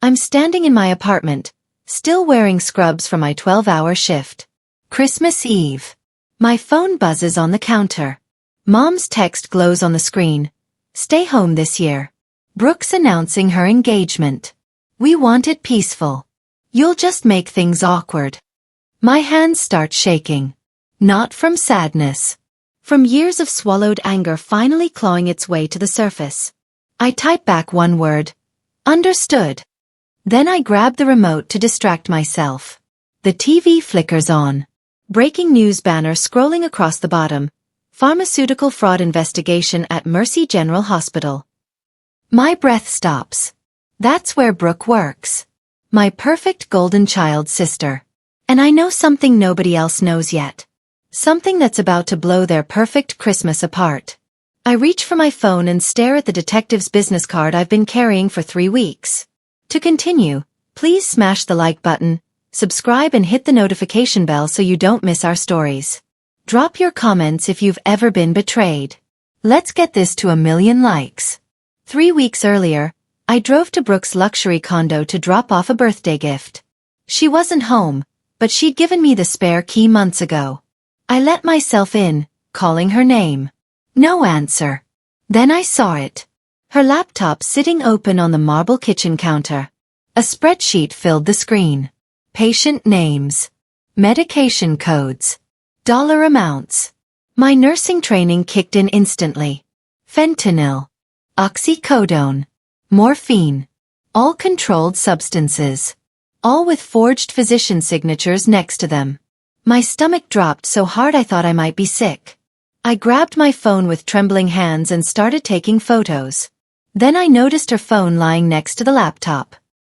I'm standing in my apartment, still wearing scrubs from my 12-hour shift. Christmas Eve. My phone buzzes on the counter. Mom's text glows on the screen. Stay home this year. Brooke's announcing her engagement. We want it peaceful. You'll just make things awkward. My hands start shaking. Not from sadness. From years of swallowed anger finally clawing its way to the surface. I type back one word. Understood. Then I grab the remote to distract myself. The TV flickers on. Breaking news banner scrolling across the bottom. Pharmaceutical fraud investigation at Mercy General Hospital. My breath stops. That's where Brooke works. My perfect golden child sister. And I know something nobody else knows yet. Something that's about to blow their perfect Christmas apart. I reach for my phone and stare at the detective's business card I've been carrying for 3 weeks. To continue, please smash the like button, subscribe and hit the notification bell so you don't miss our stories. Drop your comments if you've ever been betrayed. Let's get this to 1 million likes. 3 weeks earlier, I drove to Brooke's luxury condo to drop off a birthday gift. She wasn't home, but she'd given me the spare key months ago. I let myself in, calling her name. No answer. Then I saw it. Her laptop sitting open on the marble kitchen counter. A spreadsheet filled the screen. Patient names. Medication codes. Dollar amounts. My nursing training kicked in instantly. Fentanyl. Oxycodone. Morphine. All controlled substances. All with forged physician signatures next to them. My stomach dropped so hard I thought I might be sick. I grabbed my phone with trembling hands and started taking photos. Then I noticed her phone lying next to the laptop.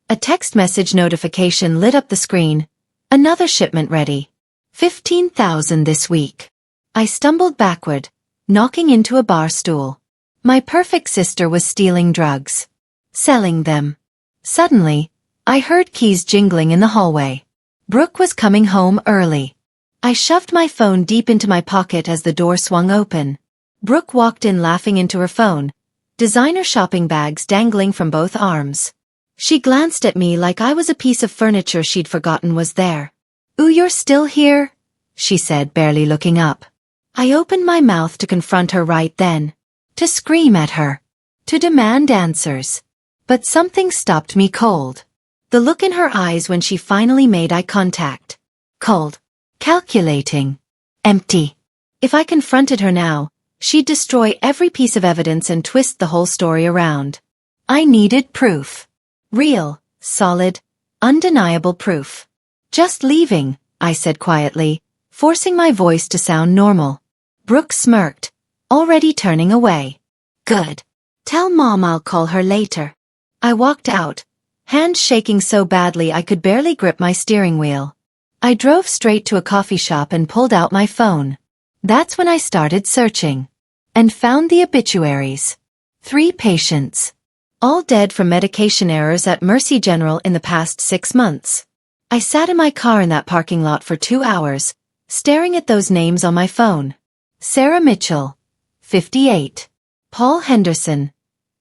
A text message notification lit up the screen. Another shipment ready. 15,000 this week. I stumbled backward, knocking into a bar stool. My perfect sister was stealing drugs. Selling them. Suddenly, I heard keys jingling in the hallway. Brooke was coming home early. I shoved my phone deep into my pocket as the door swung open. Brooke walked in laughing into her phone, designer shopping bags dangling from both arms. She glanced at me like I was a piece of furniture she'd forgotten was there. "Ooh, you're still here?" she said, barely looking up. I opened my mouth to confront her right then. To scream at her. To demand answers. But something stopped me cold. The look in her eyes when she finally made eye contact. Cold. Calculating. Empty. If I confronted her now, she'd destroy every piece of evidence and twist the whole story around. I needed proof. Real, solid, undeniable proof. "Just leaving," I said quietly, forcing my voice to sound normal. Brooke smirked, already turning away. "Good. Tell Mom I'll call her later." I walked out, hands shaking so badly I could barely grip my steering wheel. I drove straight to a coffee shop and pulled out my phone. That's when I started searching. And found the obituaries. 3 patients. All dead from medication errors at Mercy General in the past 6 months. I sat in my car in that parking lot for 2 hours, staring at those names on my phone. Sarah Mitchell, 58. Paul Henderson,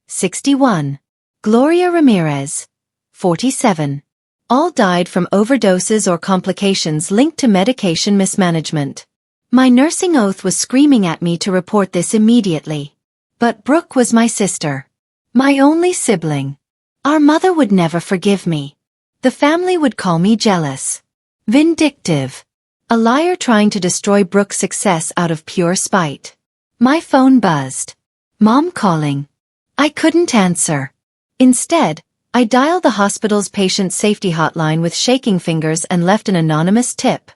61. Gloria Ramirez, 47. All died from overdoses or complications linked to medication mismanagement. My nursing oath was screaming at me to report this immediately. But Brooke was my sister. My only sibling. Our mother would never forgive me. The family would call me jealous. Vindictive. A liar trying to destroy Brooke's success out of pure spite. My phone buzzed. Mom calling. I couldn't answer. Instead, I dialed the hospital's patient safety hotline with shaking fingers and left an anonymous tip.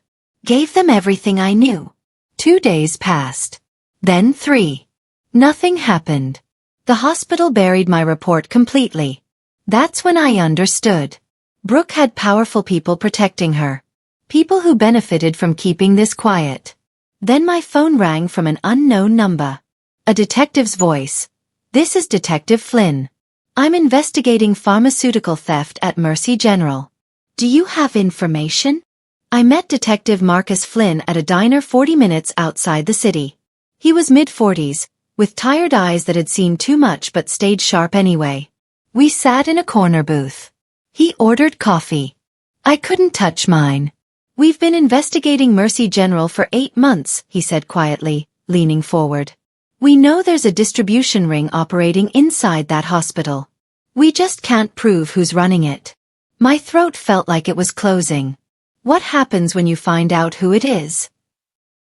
Gave them everything I knew. 2 days passed. Then 3. Nothing happened. The hospital buried my report completely. That's when I understood. Brooke had powerful people protecting her. People who benefited from keeping this quiet. Then my phone rang from an unknown number. A detective's voice. "This is Detective Flynn. I'm investigating pharmaceutical theft at Mercy General. Do you have information?" I met Detective Marcus Flynn at a diner 40 minutes outside the city. He was mid-40s, with tired eyes that had seen too much but stayed sharp anyway. We sat in a corner booth. He ordered coffee. I couldn't touch mine. We've been investigating Mercy General for 8 months, he said quietly, leaning forward. We know there's a distribution ring operating inside that hospital. We just can't prove who's running it. My throat felt like it was closing. What happens when you find out who it is?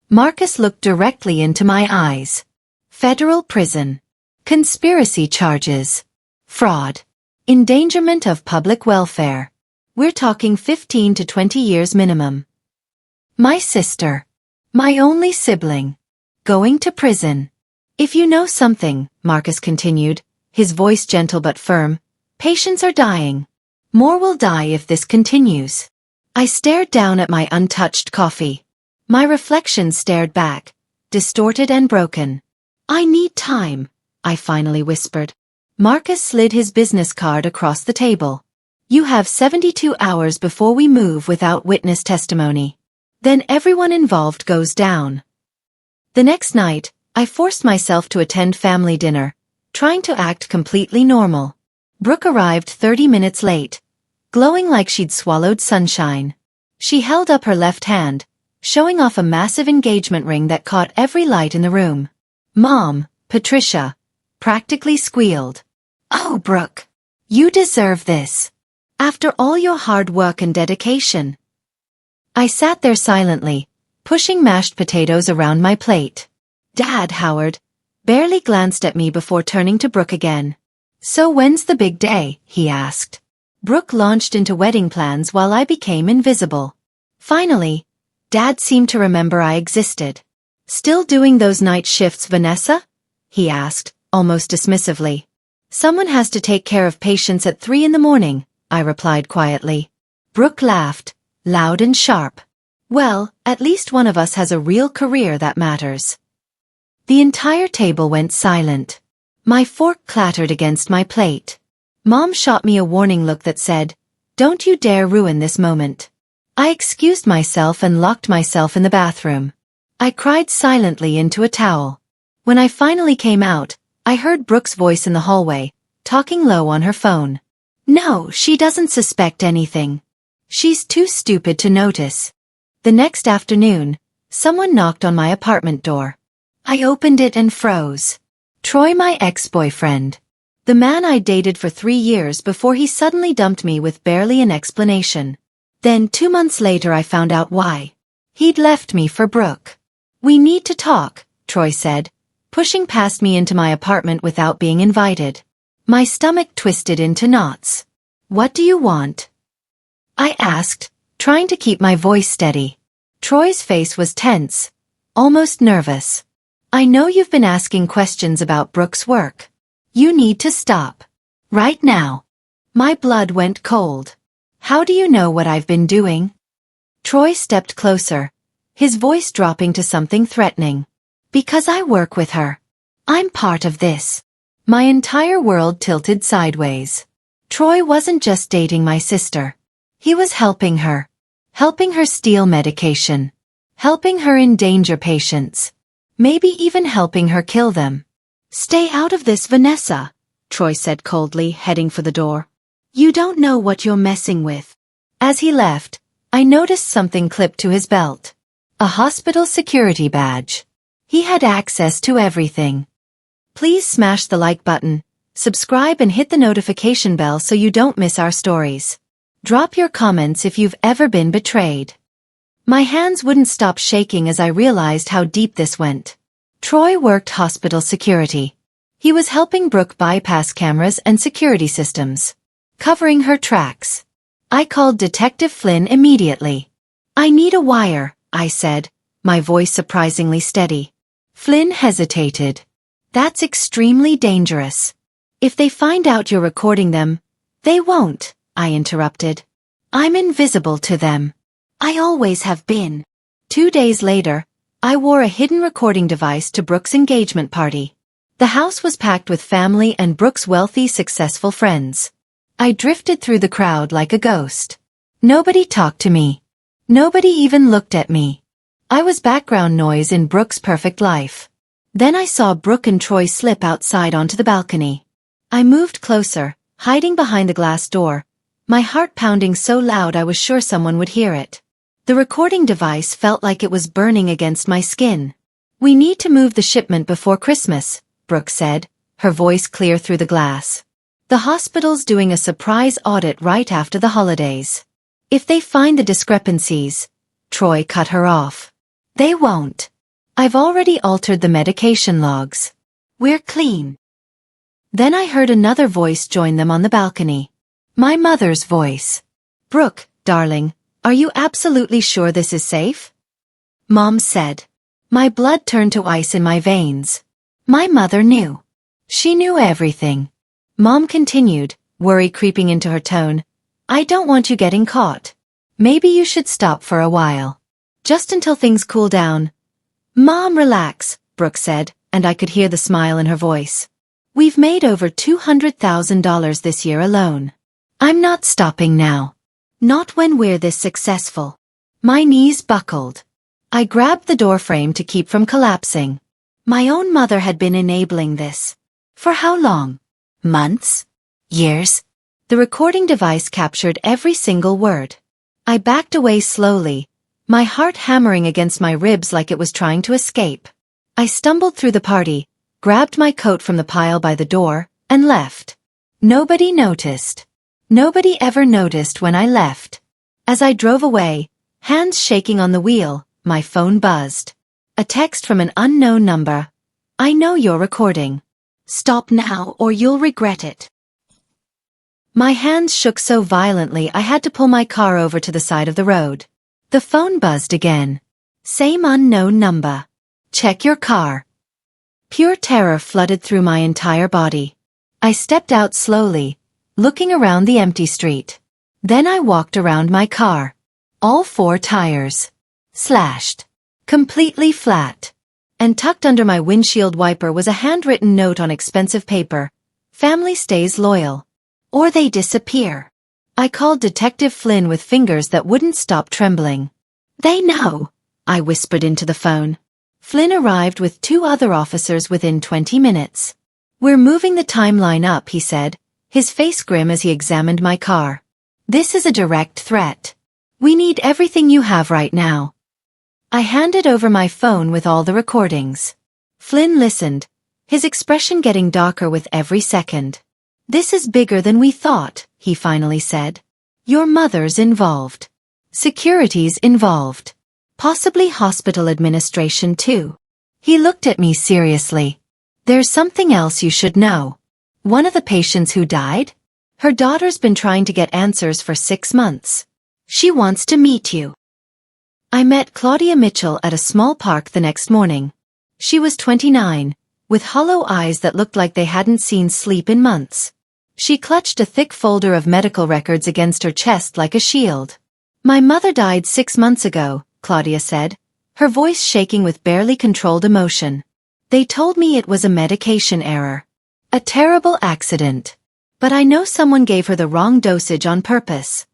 Marcus looked directly into my eyes. Federal prison. Conspiracy charges. Fraud. Endangerment of public welfare. We're talking 15 to 20 years minimum. My sister. My only sibling. Going to prison. If you know something, Marcus continued, his voice gentle but firm, patients are dying. More will die if this continues. I stared down at my untouched coffee. My reflection stared back, distorted and broken. I need time, I finally whispered. Marcus slid his business card across the table. You have 72 hours before we move without witness testimony. Then everyone involved goes down. The next night, I forced myself to attend family dinner, trying to act completely normal. Brooke arrived 30 minutes late, glowing like she'd swallowed sunshine. She held up her left hand, showing off a massive engagement ring that caught every light in the room. Mom, Patricia, practically squealed. Oh, Brooke, you deserve this. After all your hard work and dedication. I sat there silently, pushing mashed potatoes around my plate. Dad, Howard, barely glanced at me before turning to Brooke again. So when's the big day? He asked. Brooke launched into wedding plans while I became invisible. Finally, Dad seemed to remember I existed. Still doing those night shifts, Vanessa? He asked, almost dismissively. Someone has to take care of patients at 3 in the morning, I replied quietly. Brooke laughed, loud and sharp. Well, at least one of us has a real career that matters. The entire table went silent. My fork clattered against my plate. Mom shot me a warning look that said, "Don't you dare ruin this moment." I excused myself and locked myself in the bathroom. I cried silently into a towel. When I finally came out, I heard Brooke's voice in the hallway, talking low on her phone. No, she doesn't suspect anything. She's too stupid to notice. The next afternoon, someone knocked on my apartment door. I opened it and froze. Troy, my ex-boyfriend. The man I dated for 3 years before he suddenly dumped me with barely an explanation. Then 2 months later I found out why. He'd left me for Brooke. We need to talk, Troy said, pushing past me into my apartment without being invited. My stomach twisted into knots. What do you want? I asked, trying to keep my voice steady. Troy's face was tense, almost nervous. I know you've been asking questions about Brooke's work. You need to stop. Right now. My blood went cold. How do you know what I've been doing? Troy stepped closer, his voice dropping to something threatening. Because I work with her. I'm part of this. My entire world tilted sideways. Troy wasn't just dating my sister. He was helping her. Helping her steal medication. Helping her endanger patients. Maybe even helping her kill them. Stay out of this, Vanessa, Troy said coldly, heading for the door. You don't know what you're messing with. As he left, I noticed something clipped to his belt. A hospital security badge. He had access to everything. Please smash the like button, subscribe and hit the notification bell so you don't miss our stories. Drop your comments if you've ever been betrayed. My hands wouldn't stop shaking as I realized how deep this went. Troy worked hospital security. He was helping Brooke bypass cameras and security systems. Covering her tracks. I called Detective Flynn immediately. I need a wire, I said, my voice surprisingly steady. Flynn hesitated. That's extremely dangerous. If they find out you're recording them, they won't, I interrupted. I'm invisible to them. I always have been. 2 days later, I wore a hidden recording device to Brooke's engagement party. The house was packed with family and Brooke's wealthy, successful friends. I drifted through the crowd like a ghost. Nobody talked to me. Nobody even looked at me. I was background noise in Brooke's perfect life. Then I saw Brooke and Troy slip outside onto the balcony. I moved closer, hiding behind the glass door, my heart pounding so loud I was sure someone would hear it. The recording device felt like it was burning against my skin. "We need to move the shipment before Christmas," Brooke said, her voice clear through the glass. "The hospital's doing a surprise audit right after the holidays. If they find the discrepancies," Troy cut her off. "They won't. I've already altered the medication logs. We're clean." Then I heard another voice join them on the balcony. My mother's voice. "Brooke, darling, are you absolutely sure this is safe?" Mom said. My blood turned to ice in my veins. My mother knew. She knew everything. Mom continued, worry creeping into her tone. "I don't want you getting caught. Maybe you should stop for a while. Just until things cool down." "Mom, relax," Brooke said, and I could hear the smile in her voice. "We've made over $200,000 this year alone. I'm not stopping now. Not when we're this successful." My knees buckled. I grabbed the doorframe to keep from collapsing. My own mother had been enabling this. For how long? Months? Years? The recording device captured every single word. I backed away slowly, my heart hammering against my ribs like it was trying to escape. I stumbled through the party, grabbed my coat from the pile by the door, and left. Nobody noticed. Nobody ever noticed when I left. As I drove away, hands shaking on the wheel, my phone buzzed. A text from an unknown number. "I know you're recording. Stop now or you'll regret it." My hands shook so violently I had to pull my car over to the side of the road. The phone buzzed again. Same unknown number. "Check your car." Pure terror flooded through my entire body. I stepped out slowly, looking around the empty street. Then I walked around my car. All 4 tires. Slashed. Completely flat. And tucked under my windshield wiper was a handwritten note on expensive paper. "Family stays loyal. Or they disappear." I called Detective Flynn with fingers that wouldn't stop trembling. "They know," I whispered into the phone. Flynn arrived with 2 other officers within 20 minutes. "We're moving the timeline up," he said, his face grim as he examined my car. "This is a direct threat. We need everything you have right now." I handed over my phone with all the recordings. Flynn listened, his expression getting darker with every second. "This is bigger than we thought," he finally said. "Your mother's involved. Security's involved. Possibly hospital administration too." He looked at me seriously. "There's something else you should know. One of the patients who died? Her daughter's been trying to get answers for 6 months. She wants to meet you." I met Claudia Mitchell at a small park the next morning. She was 29, with hollow eyes that looked like they hadn't seen sleep in months. She clutched a thick folder of medical records against her chest like a shield. "My mother died 6 months ago," Claudia said, her voice shaking with barely controlled emotion. "They told me it was a medication error. A terrible accident. But I know someone gave her the wrong dosage on purpose."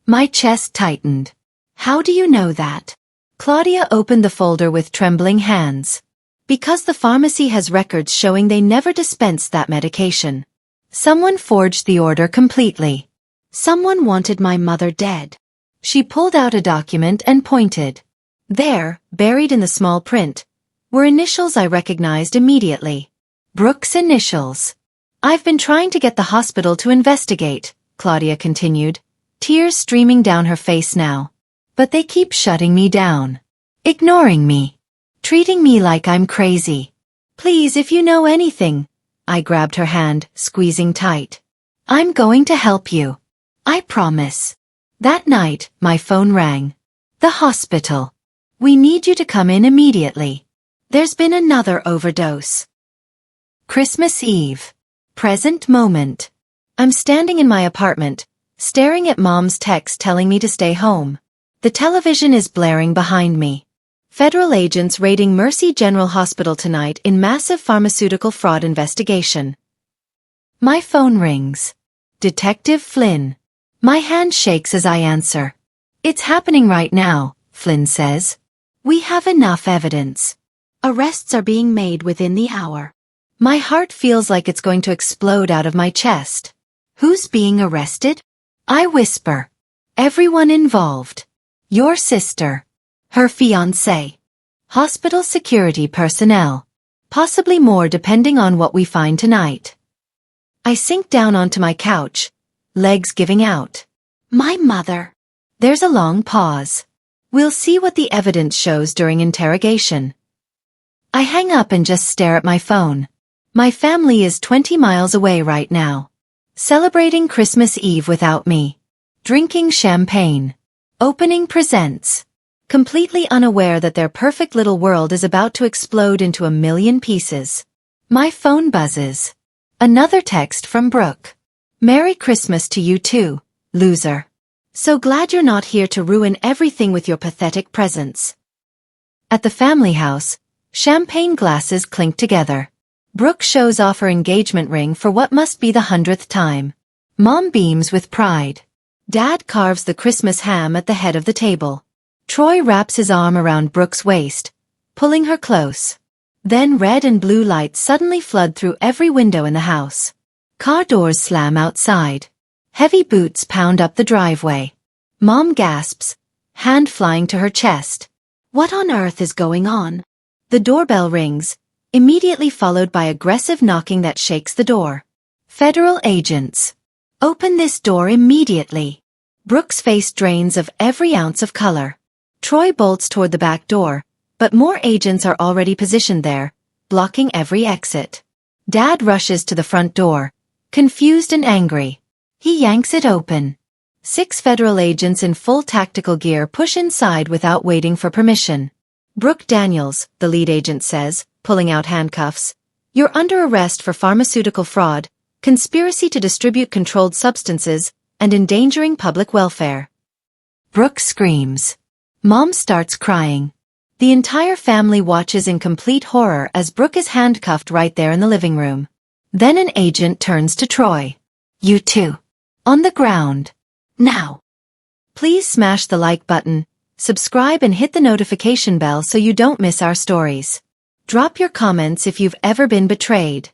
My chest tightened. "How do you know that?" Claudia opened the folder with trembling hands. "Because the pharmacy has records showing they never dispensed that medication. Someone forged the order completely. Someone wanted my mother dead." She pulled out a document and pointed. There, buried in the small print, were initials I recognized immediately. Brooke's initials. "I've been trying to get the hospital to investigate," Claudia continued, tears streaming down her face now. "But they keep shutting me down. Ignoring me. Treating me like I'm crazy. Please, if you know anything." I grabbed her hand, squeezing tight. "I'm going to help you. I promise." That night, my phone rang. "The hospital. We need you to come in immediately. There's been another overdose." Christmas Eve. Present moment. I'm standing in my apartment, staring at Mom's text telling me to stay home. The television is blaring behind me. Federal agents raiding Mercy General Hospital tonight in massive pharmaceutical fraud investigation. My phone rings. Detective Flynn. My hand shakes as I answer. "It's happening right now," Flynn says. "We have enough evidence. Arrests are being made within the hour." My heart feels like it's going to explode out of my chest. Who's being arrested? I whisper. Everyone involved. Your sister. Her fiancé. Hospital security personnel. Possibly more depending on what we find tonight. I sink down onto my couch, legs giving out. My mother. There's a long pause. We'll see what the evidence shows during interrogation. I hang up and just stare at my phone. My family is 20 miles away right now. Celebrating Christmas Eve without me. Drinking champagne. Opening presents. Completely unaware that their perfect little world is about to explode into a million pieces. My phone buzzes. Another text from Brooke. Merry Christmas to you too, loser. So glad you're not here to ruin everything with your pathetic presence. At the family house, champagne glasses clink together. Brooke shows off her engagement ring for what must be the 100th time. Mom beams with pride. Dad carves the Christmas ham at the head of the table. Troy wraps his arm around Brooke's waist, pulling her close. Then red and blue lights suddenly flood through every window in the house. Car doors slam outside. Heavy boots pound up the driveway. Mom gasps, hand flying to her chest. What on earth is going on? The doorbell rings, immediately followed by aggressive knocking that shakes the door. Federal agents. Open this door immediately. Brooke's face drains of every ounce of color. Troy bolts toward the back door, but more agents are already positioned there, blocking every exit. Dad rushes to the front door, confused and angry. He yanks it open. 6 federal agents in full tactical gear push inside without waiting for permission. Brooke Daniels, the lead agent says, pulling out handcuffs. You're under arrest for pharmaceutical fraud, conspiracy to distribute controlled substances, and endangering public welfare. Brooke screams. Mom starts crying. The entire family watches in complete horror as Brooke is handcuffed right there in the living room. Then an agent turns to Troy. You too. On the ground. Now. Please smash the like button, subscribe and hit the notification bell so you don't miss our stories. Drop your comments if you've ever been betrayed.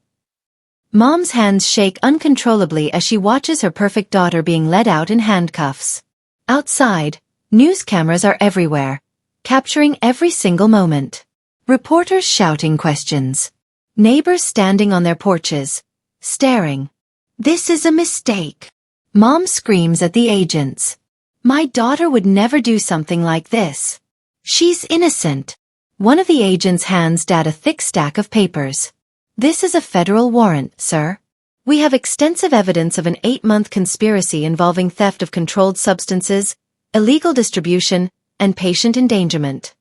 Mom's hands shake uncontrollably as she watches her perfect daughter being led out in handcuffs. Outside, news cameras are everywhere, capturing every single moment. Reporters shouting questions. Neighbors standing on their porches, staring. This is a mistake. Mom screams at the agents. My daughter would never do something like this. She's innocent. One of the agents hands Dad a thick stack of papers. This is a federal warrant, sir. We have extensive evidence of an 8-month conspiracy involving theft of controlled substances, illegal distribution, and patient endangerment.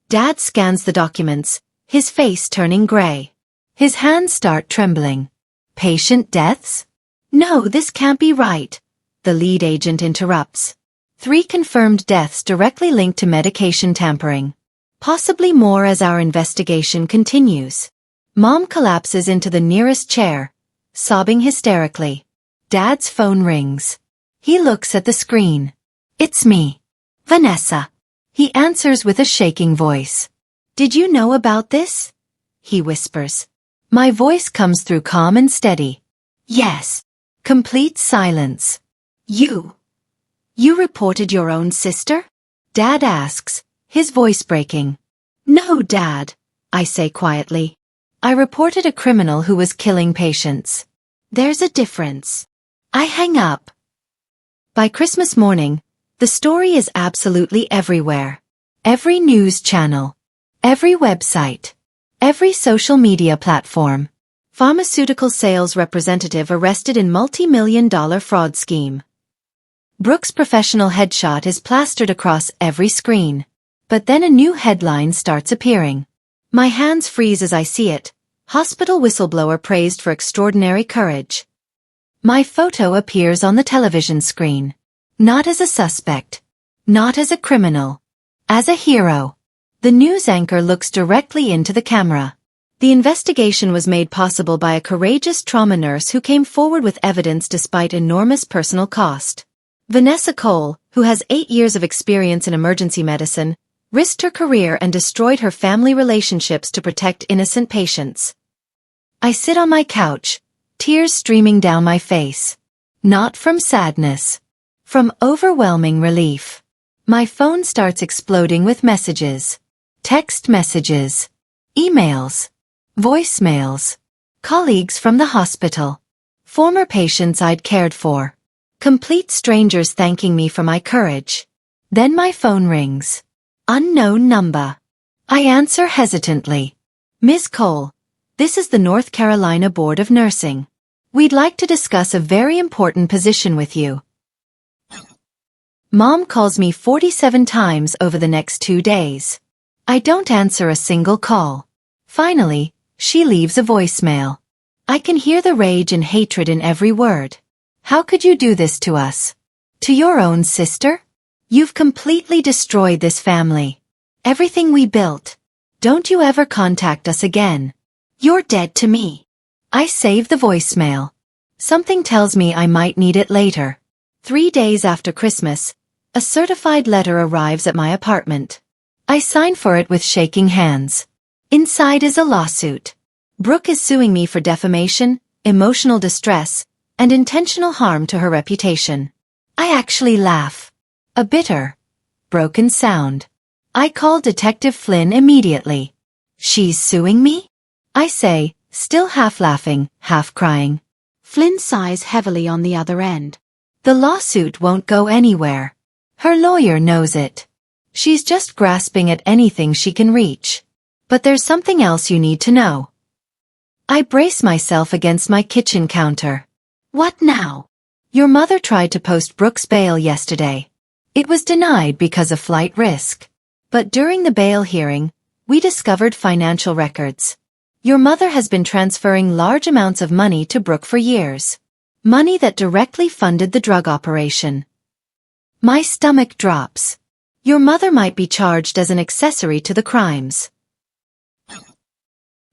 Dad scans the documents, his face turning gray. His hands start trembling. Patient deaths? No, this can't be right. The lead agent interrupts. 3 confirmed deaths directly linked to medication tampering. Possibly more as our investigation continues. Mom collapses into the nearest chair, sobbing hysterically. Dad's phone rings. He looks at the screen. It's me. Vanessa. He answers with a shaking voice. Did you know about this? He whispers. My voice comes through calm and steady. Yes. Complete silence. You reported your own sister? Dad asks, his voice breaking. No, Dad, I say quietly. I reported a criminal who was killing patients. There's a difference. I hang up. By Christmas morning, the story is absolutely everywhere. Every news channel. Every website. Every social media platform. Pharmaceutical sales representative arrested in multi-million-dollar fraud scheme. Brooke's professional headshot is plastered across every screen. But then a new headline starts appearing. My hands freeze as I see it. Hospital whistleblower praised for extraordinary courage. My photo appears on the television screen. Not as a suspect. Not as a criminal. As a hero. The news anchor looks directly into the camera. The investigation was made possible by a courageous trauma nurse who came forward with evidence despite enormous personal cost. Vanessa Cole, who has 8 years of experience in emergency medicine, risked her career and destroyed her family relationships to protect innocent patients. I sit on my couch, tears streaming down my face. Not from sadness. From overwhelming relief, my phone starts exploding with messages. Text messages, emails, voicemails, colleagues from the hospital, former patients I'd cared for, complete strangers thanking me for my courage. Then my phone rings. Unknown number. I answer hesitantly. Ms. Cole, this is the North Carolina Board of Nursing. We'd like to discuss a very important position with you. Mom calls me 47 times over the next 2 days. I don't answer a single call. Finally, she leaves a voicemail. I can hear the rage and hatred in every word. How could you do this to us? To your own sister? You've completely destroyed this family. Everything we built. Don't you ever contact us again. You're dead to me. I save the voicemail. Something tells me I might need it later. 3 days after Christmas, a certified letter arrives at my apartment. I sign for it with shaking hands. Inside is a lawsuit. Brooke is suing me for defamation, emotional distress, and intentional harm to her reputation. I actually laugh. A bitter, broken sound. I call Detective Flynn immediately. She's suing me? I say, still half laughing, half crying. Flynn sighs heavily on the other end. The lawsuit won't go anywhere. Her lawyer knows it. She's just grasping at anything she can reach. But there's something else you need to know. I brace myself against my kitchen counter. What now? Your mother tried to post Brooke's bail yesterday. It was denied because of flight risk. But during the bail hearing, we discovered financial records. Your mother has been transferring large amounts of money to Brooke for years. Money that directly funded the drug operation. My stomach drops. Your mother might be charged as an accessory to the crimes.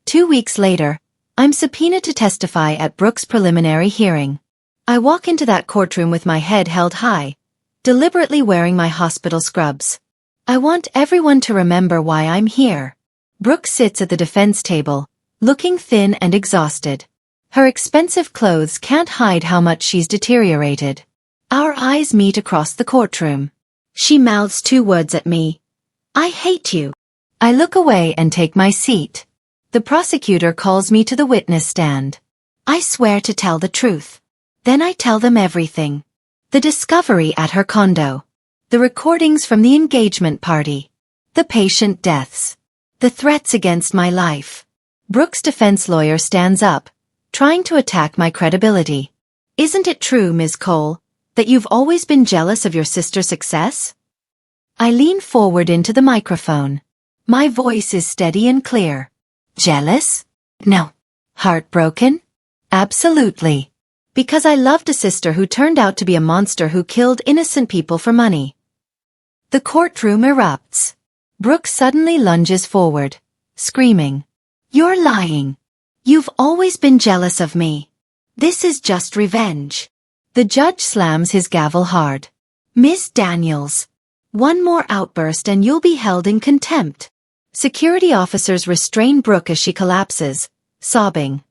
2 weeks later, I'm subpoenaed to testify at Brooke's preliminary hearing. I walk into that courtroom with my head held high, deliberately wearing my hospital scrubs. I want everyone to remember why I'm here. Brooke sits at the defense table, looking thin and exhausted. Her expensive clothes can't hide how much she's deteriorated. Our eyes meet across the courtroom. She mouths 2 words at me. I hate you. I look away and take my seat. The prosecutor calls me to the witness stand. I swear to tell the truth. Then I tell them everything. The discovery at her condo. The recordings from the engagement party. The patient deaths. The threats against my life. Brooke's defense lawyer stands up, trying to attack my credibility. Isn't it true, Ms. Cole, that you've always been jealous of your sister's success? I lean forward into the microphone. My voice is steady and clear. Jealous? No. Heartbroken? Absolutely. Because I loved a sister who turned out to be a monster who killed innocent people for money. The courtroom erupts. Brooke suddenly lunges forward, screaming. You're lying. You've always been jealous of me. This is just revenge. The judge slams his gavel hard. Miss Daniels. One more outburst and you'll be held in contempt. Security officers restrain Brooke as she collapses, sobbing.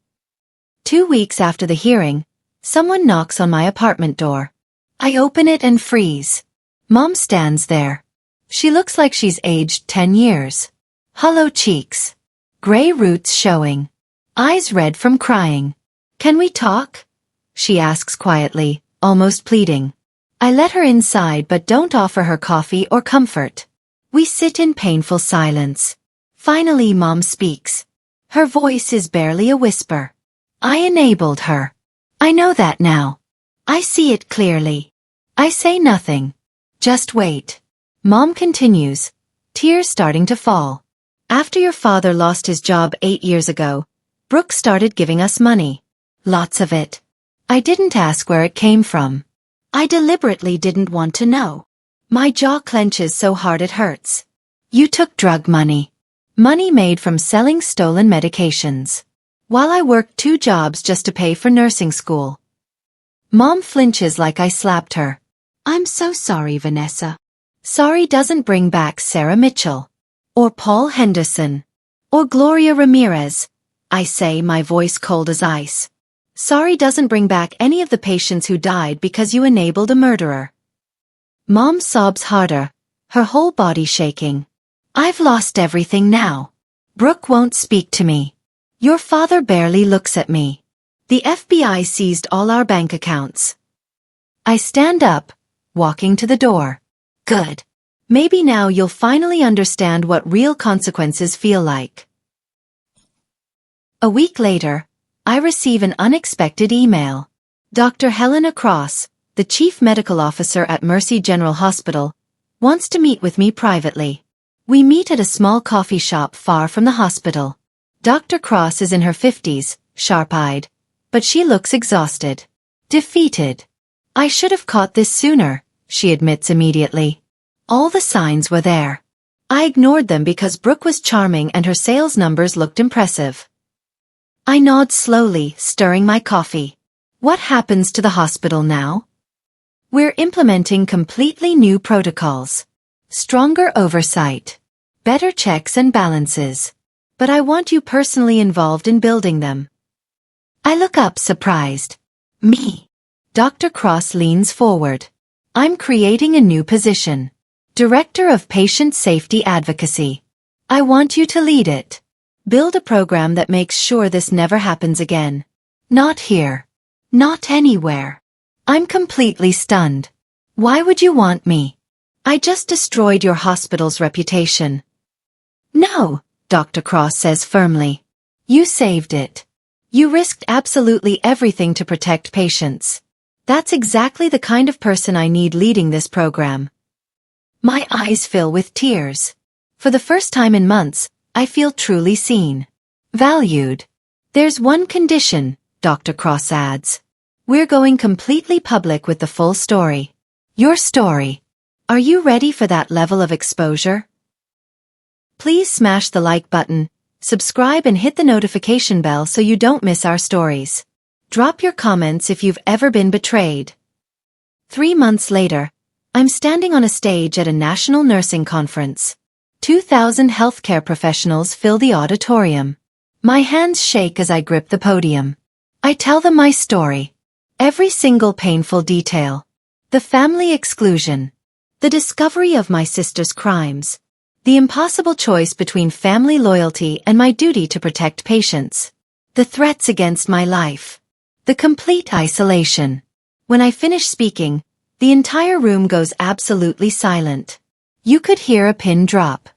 2 weeks after the hearing, someone knocks on my apartment door. I open it and freeze. Mom stands there. She looks like she's aged 10 years. Hollow cheeks. Gray roots showing. Eyes red from crying. Can we talk? She asks quietly, almost pleading. I let her inside but don't offer her coffee or comfort. We sit in painful silence. Finally, Mom speaks. Her voice is barely a whisper. I enabled her. I know that now. I see it clearly. I say nothing. Just wait. Mom continues, tears starting to fall. After your father lost his job 8 years ago, Brooke started giving us money. Lots of it. I didn't ask where it came from. I deliberately didn't want to know. My jaw clenches so hard it hurts. You took drug money. Money made from selling stolen medications. While I worked 2 jobs just to pay for nursing school. Mom flinches like I slapped her. I'm so sorry, Vanessa. Sorry doesn't bring back Sarah Mitchell. Or Paul Henderson. Or Gloria Ramirez. I say, my voice cold as ice. Sorry doesn't bring back any of the patients who died because you enabled a murderer. Mom sobs harder, her whole body shaking. I've lost everything now. Brooke won't speak to me. Your father barely looks at me. The FBI seized all our bank accounts. I stand up, walking to the door. Good. Maybe now you'll finally understand what real consequences feel like. A week later, I receive an unexpected email. Dr. Helena Cross, the chief medical officer at Mercy General Hospital, wants to meet with me privately. We meet at a small coffee shop far from the hospital. Dr. Cross is in her 50s, sharp-eyed, but she looks exhausted, defeated. I should have caught this sooner, she admits immediately. All the signs were there. I ignored them because Brooke was charming and her sales numbers looked impressive. I nod slowly, stirring my coffee. What happens to the hospital now? We're implementing completely new protocols. Stronger oversight. Better checks and balances. But I want you personally involved in building them. I look up surprised. Me? Dr. Cross leans forward. I'm creating a new position. Director of Patient Safety Advocacy. I want you to lead it. Build a program that makes sure this never happens again. Not here. Not anywhere. I'm completely stunned. Why would you want me? I just destroyed your hospital's reputation. No, Dr. Cross says firmly. You saved it. You risked absolutely everything to protect patients. That's exactly the kind of person I need leading this program. My eyes fill with tears. For the first time in months, I feel truly seen. Valued. There's one condition, Dr. Cross adds. We're going completely public with the full story. Your story. Are you ready for that level of exposure? Please smash the like button, subscribe and hit the notification bell so you don't miss our stories. Drop your comments if you've ever been betrayed. 3 months later, I'm standing on a stage at a national nursing conference. 2,000 healthcare professionals fill the auditorium. My hands shake as I grip the podium. I tell them my story. Every single painful detail. The family exclusion. The discovery of my sister's crimes. The impossible choice between family loyalty and my duty to protect patients. The threats against my life. The complete isolation. When I finish speaking, the entire room goes absolutely silent. You could hear a pin drop.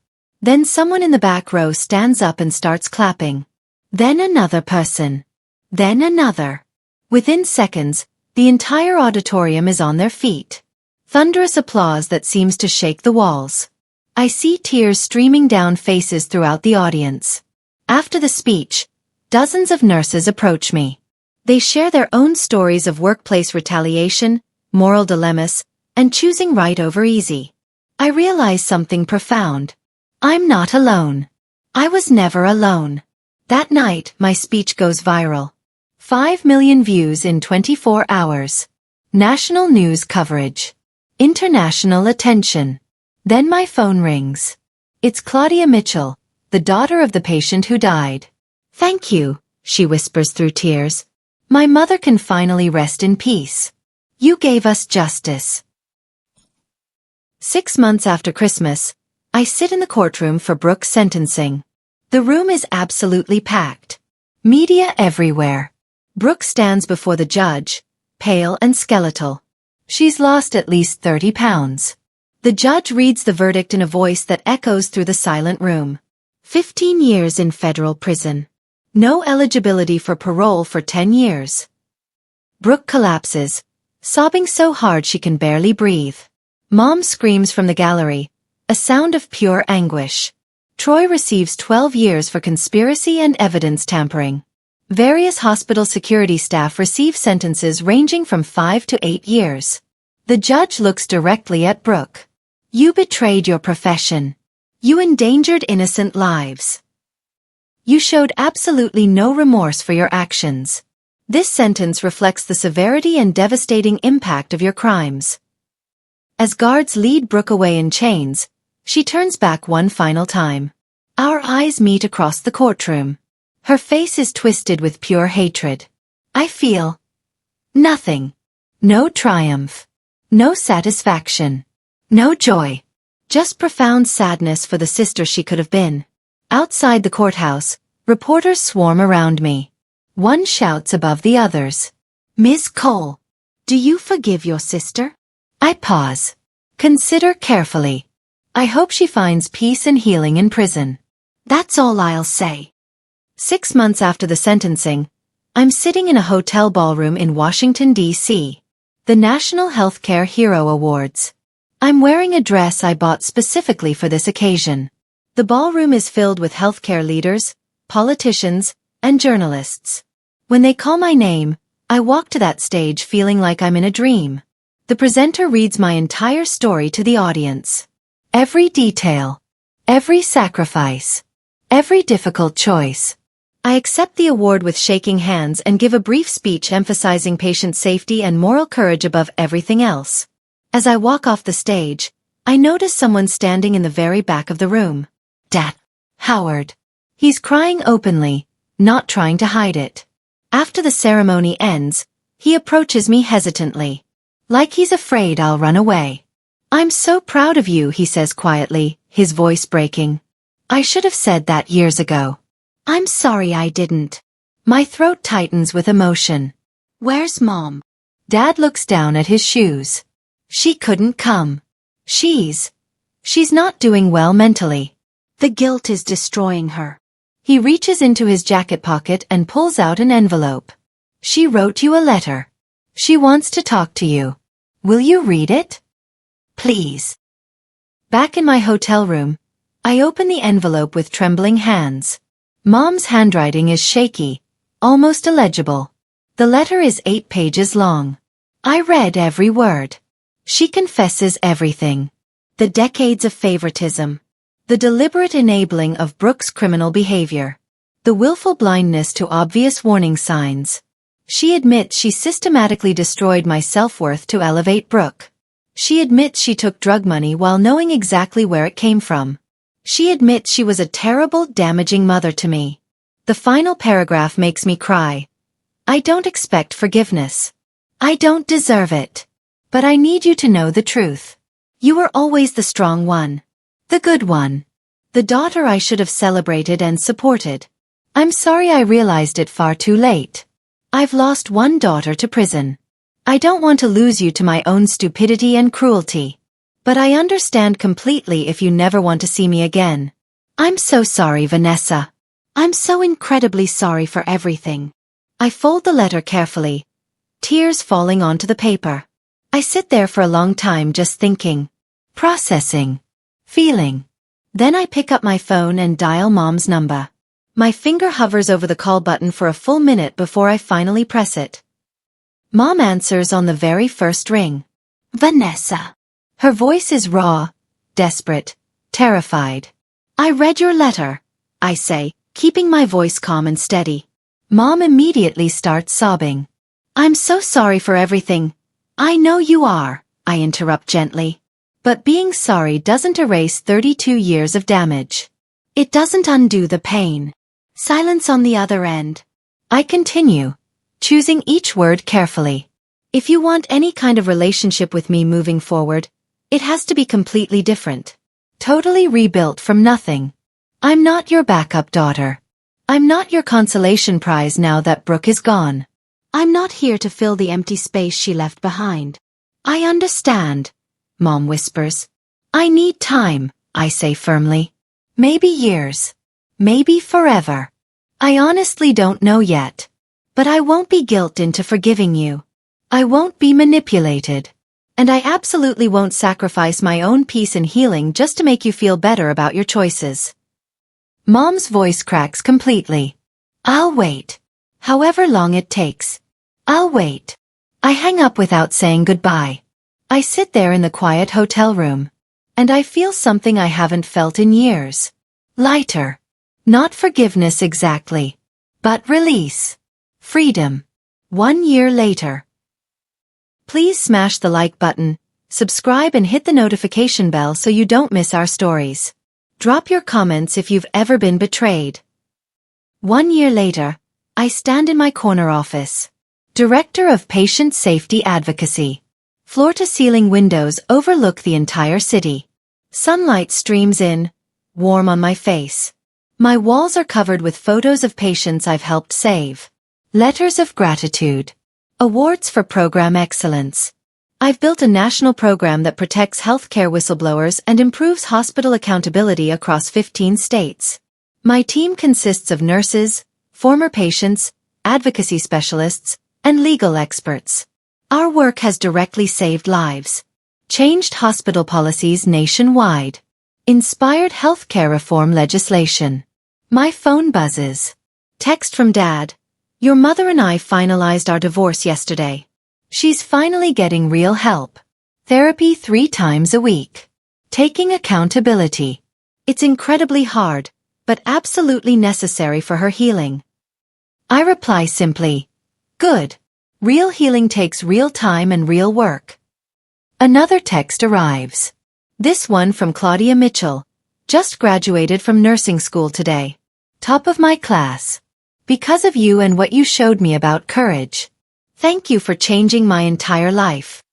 Then someone in the back row stands up and starts clapping. Then another person. Then another. Within seconds, the entire auditorium is on their feet. Thunderous applause that seems to shake the walls. I see tears streaming down faces throughout the audience. After the speech, dozens of nurses approach me. They share their own stories of workplace retaliation, moral dilemmas, and choosing right over easy. I realize something profound. I'm not alone. I was never alone. That night, my speech goes viral. 5 million views in 24 hours. National news coverage. International attention. Then my phone rings. It's Claudia Mitchell, the daughter of the patient who died. Thank you, she whispers through tears. My mother can finally rest in peace. You gave us justice. 6 months after Christmas, I sit in the courtroom for Brooke's sentencing. The room is absolutely packed. Media everywhere. Brooke stands before the judge, pale and skeletal. She's lost at least 30 pounds. The judge reads the verdict in a voice that echoes through the silent room. 15 years in federal prison. No eligibility for parole for 10 years. Brooke collapses, sobbing so hard she can barely breathe. Mom screams from the gallery, a sound of pure anguish. Troy receives 12 years for conspiracy and evidence tampering. Various hospital security staff receive sentences ranging from 5 to 8 years. The judge looks directly at Brooke. You betrayed your profession. You endangered innocent lives. You showed absolutely no remorse for your actions. This sentence reflects the severity and devastating impact of your crimes. As guards lead Brooke away in chains, she turns back one final time. Our eyes meet across the courtroom. Her face is twisted with pure hatred. I feel nothing. No triumph. No satisfaction. No joy. Just profound sadness for the sister she could have been. Outside the courthouse, reporters swarm around me. One shouts above the others. Miss Cole, do you forgive your sister? I pause. Consider carefully. I hope she finds peace and healing in prison. That's all I'll say. 6 months after the sentencing, I'm sitting in a hotel ballroom in Washington, D.C. The National Healthcare Hero Awards. I'm wearing a dress I bought specifically for this occasion. The ballroom is filled with healthcare leaders, politicians, and journalists. When they call my name, I walk to that stage feeling like I'm in a dream. The presenter reads my entire story to the audience. Every detail. Every sacrifice. Every difficult choice. I accept the award with shaking hands and give a brief speech emphasizing patient safety and moral courage above everything else. As I walk off the stage, I notice someone standing in the very back of the room. Dad. Howard. He's crying openly, not trying to hide it. After the ceremony ends, he approaches me hesitantly. Like he's afraid I'll run away. I'm so proud of you, he says quietly, his voice breaking. I should have said that years ago. I'm sorry I didn't. My throat tightens with emotion. Where's Mom? Dad looks down at his shoes. She couldn't come. She's not doing well mentally. The guilt is destroying her. He reaches into his jacket pocket and pulls out an envelope. She wrote you a letter. She wants to talk to you. Will you read it? Please. Back in my hotel room, I open the envelope with trembling hands. Mom's handwriting is shaky, almost illegible. The letter is 8 pages long. I read every word. She confesses everything. The decades of favoritism. The deliberate enabling of Brooke's criminal behavior. The willful blindness to obvious warning signs. She admits she systematically destroyed my self-worth to elevate Brooke. She admits she took drug money while knowing exactly where it came from. She admits she was a terrible, damaging mother to me. The final paragraph makes me cry. I don't expect forgiveness. I don't deserve it. But I need you to know the truth. You were always the strong one. The good one. The daughter I should have celebrated and supported. I'm sorry I realized it far too late. I've lost one daughter to prison. I don't want to lose you to my own stupidity and cruelty. But I understand completely if you never want to see me again. I'm so sorry, Vanessa. I'm so incredibly sorry for everything. I fold the letter carefully, tears falling onto the paper. I sit there for a long time just thinking, processing, feeling. Then I pick up my phone and dial Mom's number. My finger hovers over the call button for a full minute before I finally press it. Mom answers on the very first ring. Vanessa. Her voice is raw, desperate, terrified. I read your letter, I say, keeping my voice calm and steady. Mom immediately starts sobbing. I'm so sorry for everything. I know you are, I interrupt gently. But being sorry doesn't erase 32 years of damage. It doesn't undo the pain. Silence on the other end. I continue, choosing each word carefully. If you want any kind of relationship with me moving forward, it has to be completely different. Totally rebuilt from nothing. I'm not your backup daughter. I'm not your consolation prize now that Brooke is gone. I'm not here to fill the empty space she left behind. I understand, Mom whispers. I need time, I say firmly. Maybe years. Maybe forever. I honestly don't know yet. But I won't be guilted into forgiving you. I won't be manipulated. And I absolutely won't sacrifice my own peace and healing just to make you feel better about your choices. Mom's voice cracks completely. I'll wait. However long it takes. I'll wait. I hang up without saying goodbye. I sit there in the quiet hotel room. And I feel something I haven't felt in years. Lighter. Not forgiveness exactly. But release. Freedom. 1 year later. Please smash the like button, subscribe and hit the notification bell so you don't miss our stories. Drop your comments if you've ever been betrayed. 1 year later, I stand in my corner office. Director of Patient Safety Advocacy. Floor-to-ceiling windows overlook the entire city. Sunlight streams in, warm on my face. My walls are covered with photos of patients I've helped save. Letters of gratitude. Awards for program excellence. I've built a national program that protects healthcare whistleblowers and improves hospital accountability across 15 states. My team consists of nurses, former patients, advocacy specialists, and legal experts. Our work has directly saved lives, changed hospital policies nationwide, inspired healthcare reform legislation. My phone buzzes. Text from Dad. Your mother and I finalized our divorce yesterday. She's finally getting real help. Therapy 3 times a week. Taking accountability. It's incredibly hard, but absolutely necessary for her healing. I reply simply, good. Real healing takes real time and real work. Another text arrives. This one from Claudia Mitchell. Just graduated from nursing school today. Top of my class. Because of you and what you showed me about courage. Thank you for changing my entire life.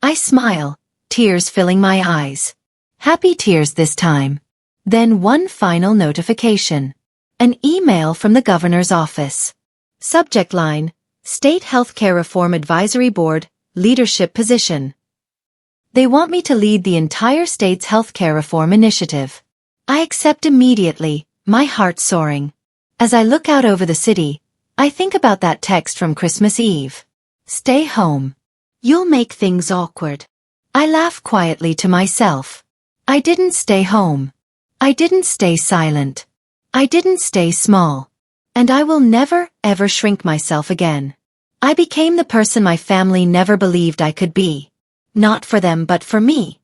I smile, tears filling my eyes. Happy tears this time. Then one final notification. An email from the governor's office. Subject line, State Healthcare Reform Advisory Board, leadership position. They want me to lead the entire state's healthcare reform initiative. I accept immediately, my heart soaring. As I look out over the city, I think about that text from Christmas Eve. Stay home. You'll make things awkward. I laugh quietly to myself. I didn't stay home. I didn't stay silent. I didn't stay small. And I will never, ever shrink myself again. I became the person my family never believed I could be. Not for them but for me.